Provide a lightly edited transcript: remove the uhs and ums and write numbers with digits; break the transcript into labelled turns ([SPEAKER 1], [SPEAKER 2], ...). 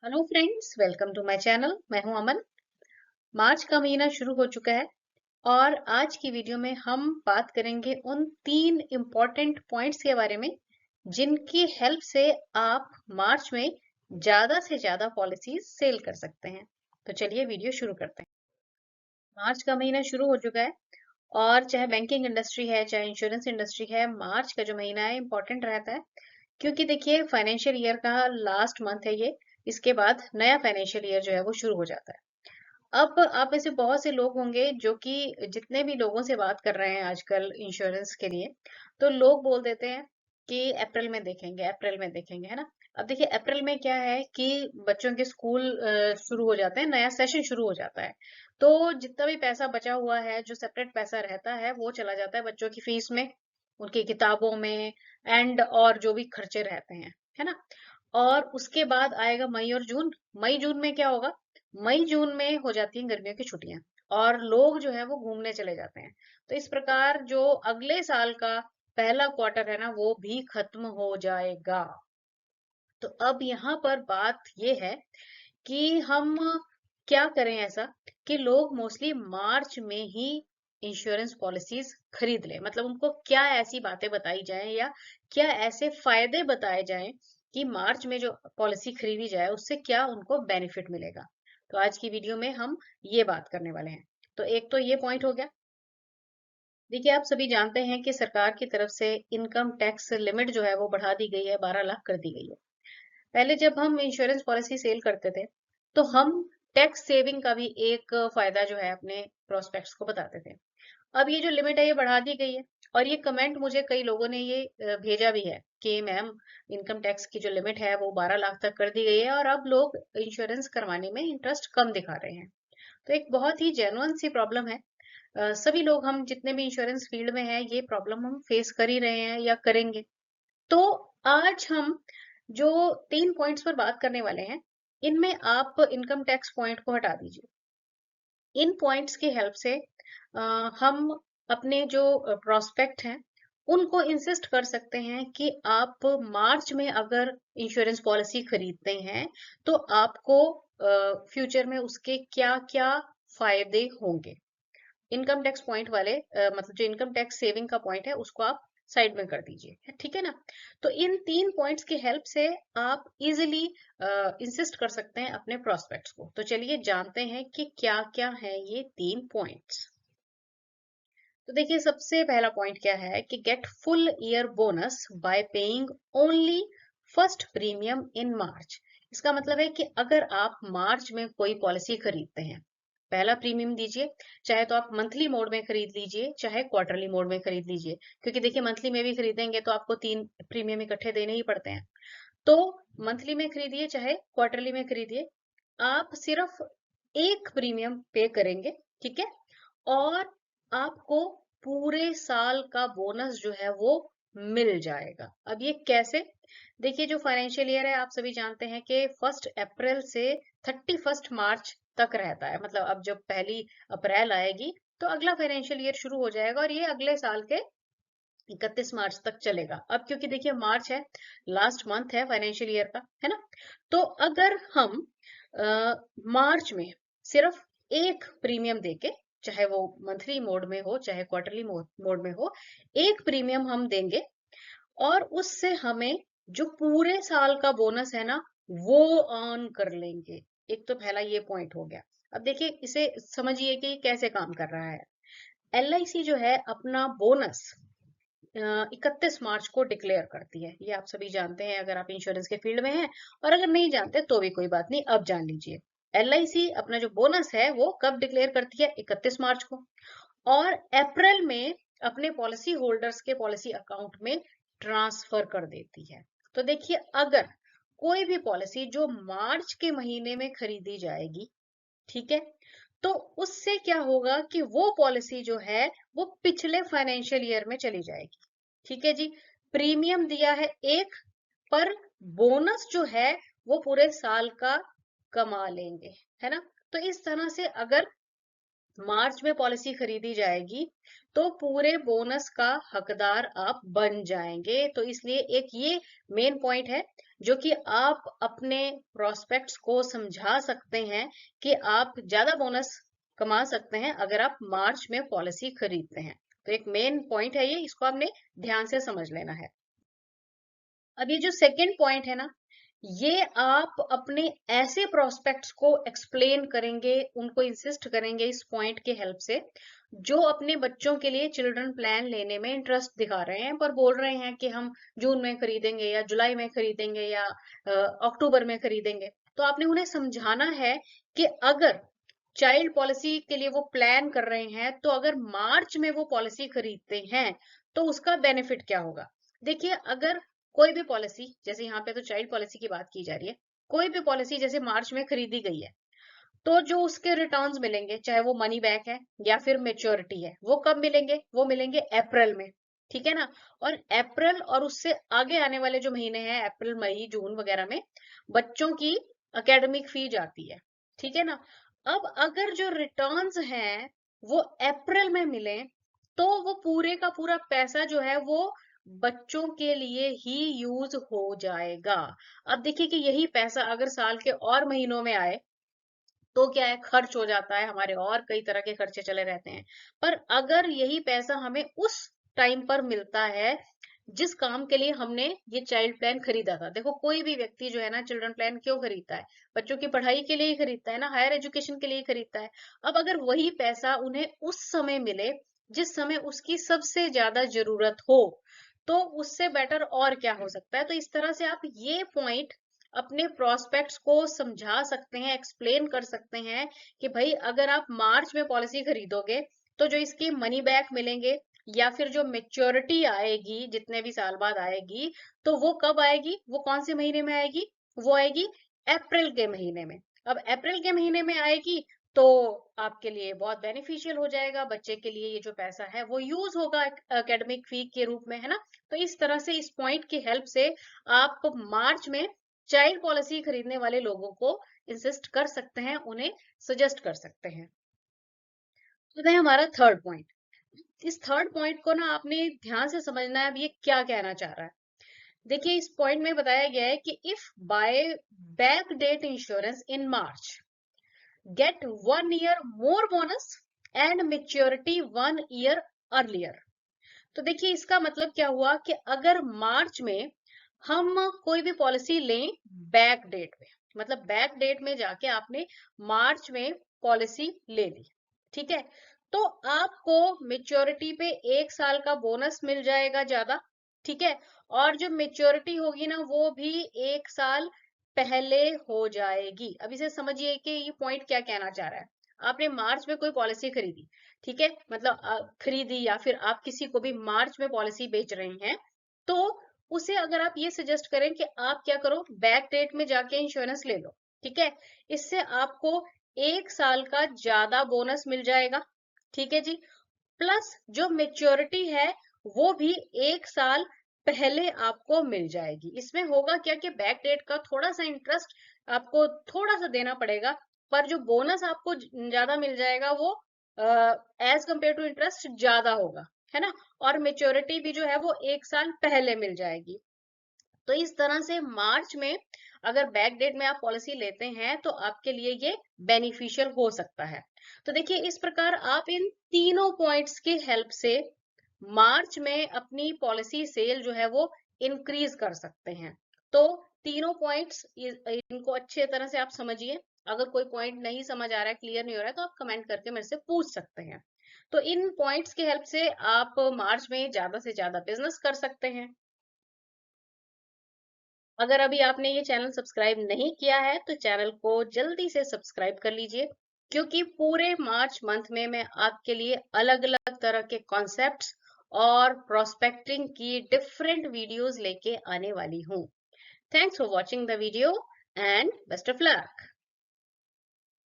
[SPEAKER 1] Hello friends, welcome to my channel. मैं हूं अमन। मार्च का महीना शुरू हो चुका है और आज की वीडियो में हम बात करेंगे उन 3 इम्पोर्टेंट पॉइंट्स के बारे में जिनकी हेल्प से आप मार्च में ज्यादा से ज्यादा पॉलिसीज सेल कर सकते हैं। तो चलिए वीडियो शुरू करते हैं। मार्च का महीना शुरू हो चुका है और चाहे बैंकिंग इंडस्ट्री है चाहे इंश्योरेंस इंडस्ट्री है, मार्च का जो महीना है इम्पोर्टेंट रहता है क्योंकि देखिए फाइनेंशियल ईयर का लास्ट मंथ है ये। इसके बाद नया फाइनेंशियल ईयर जो है वो शुरू हो जाता है। अब आप में से बहुत से लोग होंगे जो कि जितने भी लोगों से बात कर रहे हैं आजकल इंश्योरेंस के लिए, तो लोग बोल देते हैं कि अप्रैल में देखेंगे, अप्रैल में देखेंगे, है ना। अब देखिए अप्रैल में क्या है कि बच्चों के स्कूल शुरू हो जाते हैं, नया सेशन शुरू हो जाता है। तो जितना भी पैसा बचा हुआ है, जो सेपरेट पैसा रहता है, वो चला जाता है बच्चों की फीस में, उनकी किताबों में एंड और जो भी खर्चे रहते हैं, है ना। और उसके बाद आएगा मई और जून। मई जून में क्या होगा? मई जून में हो जाती हैं गर्मियों की छुट्टियां और लोग जो है वो घूमने चले जाते हैं। तो इस प्रकार जो अगले साल का पहला क्वार्टर है ना, वो भी खत्म हो जाएगा। तो अब यहाँ पर बात ये है कि हम क्या करें ऐसा कि लोग मोस्टली मार्च में ही इंश्योरेंस पॉलिसीज खरीद लें। मतलब उनको क्या ऐसी बातें बताई जाएं या क्या ऐसे फायदे बताए जाएं कि मार्च में जो पॉलिसी खरीदी जाए उससे क्या उनको बेनिफिट मिलेगा। तो आज की वीडियो में हम ये बात करने वाले हैं। तो एक तो ये पॉइंट हो गया। देखिए आप सभी जानते हैं कि सरकार की तरफ से इनकम टैक्स लिमिट जो है वो बढ़ा दी गई है, 12 लाख कर दी गई है। पहले जब हम इंश्योरेंस पॉलिसी सेल करते थे तो हम टैक्स सेविंग का भी एक फायदा जो है अपने प्रोस्पेक्ट्स को बताते थे। अब ये जो लिमिट है ये बढ़ा दी गई है और ये कमेंट मुझे कई लोगों ने ये भेजा भी है कि मैम, इनकम टैक्स की जो लिमिट है वो 12 लाख तक कर दी गई है और अब लोग इंश्योरेंस करवाने में इंटरेस्ट कम दिखा रहे हैं। तो एक बहुत ही जेन्युइन सी प्रॉब्लम है। सभी लोग, हम जितने भी इंश्योरेंस फील्ड में हैं, ये प्रॉब्लम हम फेस कर ही रहे हैं या करेंगे। तो आज हम जो 3 पॉइंट्स पर बात करने वाले हैं, इनमें आप इनकम टैक्स पॉइंट को हटा दीजिए। इन पॉइंट्स की हेल्प से हम अपने जो प्रोस्पेक्ट हैं उनको इंसिस्ट कर सकते हैं कि आप मार्च में अगर इंश्योरेंस पॉलिसी खरीदते हैं तो आपको फ्यूचर में उसके क्या क्या फायदे होंगे। इनकम टैक्स पॉइंट वाले मतलब जो इनकम टैक्स सेविंग का पॉइंट है उसको आप साइड में कर दीजिए, ठीक है ना। तो इन 3 पॉइंट्स की हेल्प से आप इजिली इंसिस्ट कर सकते हैं अपने प्रोस्पेक्ट्स को। तो चलिए जानते हैं कि क्या क्या है ये 3 पॉइंट्स। तो देखिए सबसे पहला पॉइंट क्या है कि get full year bonus by paying only first premium in March. इसका मतलब है कि अगर आप मार्च में कोई पॉलिसी खरीदते हैं, पहला प्रीमियम दीजिए। चाहे तो आप मंथली मोड में खरीद लीजिए चाहे क्वार्टरली मोड में खरीद लीजिए, क्योंकि देखिए मंथली में भी खरीदेंगे तो आपको 3 प्रीमियम इकट्ठे देने ही पड़ते हैं। तो मंथली में खरीदिए चाहे क्वार्टरली में खरीदिए, आप सिर्फ एक प्रीमियम पे करेंगे, ठीक है। और आपको पूरे साल का बोनस जो है वो मिल जाएगा। अब ये कैसे? देखिए जो फाइनेंशियल ईयर है आप सभी जानते हैं कि 1 अप्रैल से 31 मार्च तक रहता है। मतलब अब जब पहली अप्रैल आएगी तो अगला फाइनेंशियल ईयर शुरू हो जाएगा और ये अगले साल के 31 मार्च तक चलेगा। अब क्योंकि देखिए मार्च है, लास्ट मंथ है फाइनेंशियल ईयर का, है ना। तो अगर हम मार्च में सिर्फ एक प्रीमियम देके, चाहे वो मंथली मोड में हो चाहे क्वार्टरली मोड में हो, एक प्रीमियम हम देंगे और उससे हमें जो पूरे साल का बोनस है ना वो अर्न कर लेंगे। एक तो पहला ये पॉइंट हो गया। अब देखिए इसे समझिए कि कैसे काम कर रहा है। LIC जो है अपना बोनस 31 मार्च को डिक्लेयर करती है, ये आप सभी जानते हैं अगर आप इंश्योरेंस के फील्ड में हैं। और अगर नहीं जानते तो भी कोई बात नहीं, अब जान लीजिए। LIC अपना जो बोनस है वो कब डिक्लेयर करती है? 31 मार्च को। और अप्रैल में अपने पॉलिसी होल्डर्स के पॉलिसी अकाउंट में ट्रांसफर कर देती है। तो देखिए अगर कोई भी पॉलिसी जो मार्च के महीने में खरीदी जाएगी, ठीक है, तो उससे क्या होगा कि वो पॉलिसी जो है वो पिछले फाइनेंशियल ईयर में चली जाएगी, ठीक है जी। प्रीमियम दिया है एक, पर बोनस जो है वो पूरे साल का कमा लेंगे, है ना। तो इस तरह से अगर मार्च में पॉलिसी खरीदी जाएगी तो पूरे बोनस का हकदार आप बन जाएंगे। तो इसलिए एक ये मेन पॉइंट है जो कि आप अपने प्रोस्पेक्ट्स को समझा सकते हैं कि आप ज्यादा बोनस कमा सकते हैं अगर आप मार्च में पॉलिसी खरीदते हैं। तो एक मेन पॉइंट है ये, इसको आपने ध्यान से समझ लेना है। अब ये जो सेकंड पॉइंट है ना, ये आप अपने ऐसे प्रोस्पेक्ट्स को एक्सप्लेन करेंगे, उनको इंसिस्ट करेंगे इस पॉइंट के हेल्प से, जो अपने बच्चों के लिए चिल्ड्रन प्लान लेने में इंटरेस्ट दिखा रहे हैं पर बोल रहे हैं कि हम जून में खरीदेंगे या जुलाई में खरीदेंगे या अक्टूबर में खरीदेंगे। तो आपने उन्हें समझाना है कि अगर चाइल्ड पॉलिसी के लिए वो प्लान कर रहे हैं तो अगर मार्च में वो पॉलिसी खरीदते हैं तो उसका बेनिफिट क्या होगा। देखिए, अगर कोई भी पॉलिसी, जैसे यहाँ पे तो चाइल्ड पॉलिसी की बात की जा रही है, कोई भी पॉलिसी जैसे मार्च में खरीदी गई है तो जो उसके रिटर्न्स मिलेंगे, चाहे वो मनी बैक है या फिर मेच्योरिटी है, वो कब मिलेंगे? वो मिलेंगे अप्रैल में, ठीक है ना। और अप्रैल और उससे आगे आने वाले जो महीने हैं, अप्रैल मई जून वगैरह में बच्चों की एकेडमिक फी जाती है, ठीक है ना। अब अगर जो रिटर्न्स हैं वो अप्रैल में मिले तो वो पूरे का पूरा पैसा जो है वो बच्चों के लिए ही यूज हो जाएगा। अब देखिए कि यही पैसा अगर साल के और महीनों में आए तो क्या है, खर्च हो जाता है, हमारे और कई तरह के खर्चे चले रहते हैं। पर अगर यही पैसा हमें उस टाइम पर मिलता है जिस काम के लिए हमने ये चाइल्ड प्लान खरीदा था। देखो, कोई भी व्यक्ति जो है ना चिल्ड्रन प्लान क्यों खरीदता है? बच्चों की पढ़ाई के लिए ही खरीदता है ना, हायर एजुकेशन के लिए ही खरीदता है। अब अगर वही पैसा उन्हें उस समय मिले जिस समय उसकी सबसे ज्यादा जरूरत हो, तो उससे बेटर और क्या हो सकता है। तो इस तरह से आप ये पॉइंट अपने प्रोस्पेक्ट्स को समझा सकते हैं, एक्सप्लेन कर सकते हैं कि भाई अगर आप मार्च में पॉलिसी खरीदोगे तो जो इसकी मनी बैक मिलेंगे या फिर जो मेच्योरिटी आएगी जितने भी साल बाद आएगी, तो वो कब आएगी, वो कौन से महीने में आएगी? वो आएगी अप्रैल के महीने में। अब अप्रैल के महीने में आएगी तो आपके लिए बहुत बेनिफिशियल हो जाएगा, बच्चे के लिए ये जो पैसा है वो यूज होगा एकेडमिक फी के रूप में, है ना। तो इस तरह से इस पॉइंट की हेल्प से आप मार्च में चाइल्ड पॉलिसी खरीदने वाले लोगों को इंसिस्ट कर सकते हैं, उन्हें सजेस्ट कर सकते हैं। तो है हमारा थर्ड पॉइंट। इस थर्ड पॉइंट को ना आपने ध्यान से समझना है, अब ये क्या कहना चाह रहा है। देखिए, इस पॉइंट में बताया गया है कि if buy back date insurance in March get 1 year more bonus and maturity 1 year earlier। तो देखिए, इसका मतलब क्या हुआ कि अगर मार्च में हम कोई भी पॉलिसी लें बैक डेट में, मतलब बैक डेट में जाके आपने मार्च में पॉलिसी ले ली, ठीक है, तो आपको मेच्योरिटी पे 1 साल का बोनस मिल जाएगा ज्यादा, ठीक है। और जो मेच्योरिटी होगी ना वो भी 1 साल पहले हो जाएगी। अब इसे समझिए कि ये पॉइंट क्या कहना चाह रहा है। आपने मार्च में कोई पॉलिसी खरीदी, ठीक है, मतलब खरीदी या फिर आप किसी को भी मार्च में पॉलिसी बेच रहे हैं, तो उसे अगर आप ये सजेस्ट करें कि आप क्या करो, बैक डेट में जाके इंश्योरेंस ले लो, ठीक है, इससे आपको 1 साल का ज्यादा बोनस मिल जाएगा, ठीक है जी। प्लस जो मेच्योरिटी है वो भी 1 साल पहले आपको मिल जाएगी। इसमें होगा क्या कि बैक डेट का थोड़ा सा इंटरेस्ट आपको थोड़ा सा देना पड़ेगा, पर जो बोनस आपको ज्यादा मिल जाएगा वो एज कंपेयर टू इंटरेस्ट ज्यादा होगा, है ना। और मेच्योरिटी भी जो है वो 1 साल पहले मिल जाएगी। तो इस तरह से मार्च में अगर बैक डेट में आप पॉलिसी लेते हैं तो आपके लिए ये बेनिफिशियल हो सकता है। तो देखिए, इस प्रकार आप इन तीनों पॉइंट्स की हेल्प से मार्च में अपनी पॉलिसी सेल जो है वो इंक्रीज कर सकते हैं। तो तीनों पॉइंट्स इनको अच्छे तरह से आप समझिए। अगर कोई पॉइंट नहीं समझ आ रहा है, क्लियर नहीं हो रहा है, तो आप कमेंट करके मेरे से पूछ सकते हैं। तो इन पॉइंट्स की हेल्प से आप मार्च में ज्यादा से ज्यादा बिजनेस कर सकते हैं। अगर अभी आपने ये चैनल सब्सक्राइब नहीं किया है तो चैनल को जल्दी से सब्सक्राइब कर लीजिए, क्योंकि पूरे मार्च मंथ में मैं आपके लिए अलग अलग तरह के कॉन्सेप्ट्स और प्रोस्पेक्टिंग की डिफरेंट वीडियोस लेके आने वाली हूँ। Thanks for watching the video and best of luck.